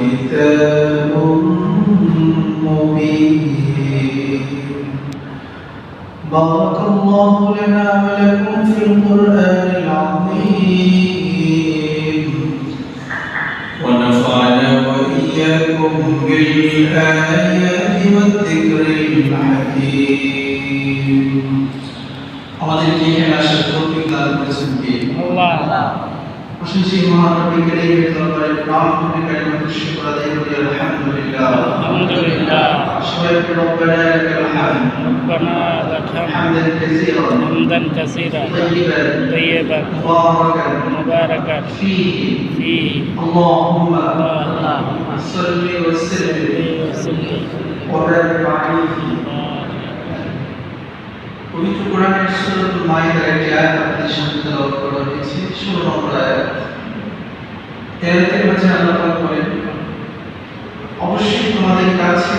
وكتاب مبين بارك الله لنا ولكم في القرآن العظيم ونفعنا وإياكم بالآيات والذكر الحكيم আমাদেরকে এখানে আসার তৌফিক দান করেছেন কে? আল্লাহ। প্রশংসা মহান রব্বুল কারীমের দরবারে প্রাণ করে কালিমাতুল শুকর আদায় করি আলহামদুলিল্লাহ। আলহামদুলিল্লাহ। সবাই রব্বানা লাকাল হামদ। রব্বানা লাকাল হামদান কাসীরান। হামদান কাসীরান। তাইয়্যিবান। মুবারাকান। ফীহি। আল্লাহুম্মা সাল্লি ওয়া সাল্লিম ওয়া বারিক আলাইহি। পবিত্র কোরআনের সূরাতুল মাইদার একটি আয়াত আপনাদের সামনে তেলাওয়াত করা হয়েছে 16 নম্বর আয়াত। এই আয়াতের মাঝে আল্লাহ পাক বলেন, অবশ্যই তোমাদের কাছে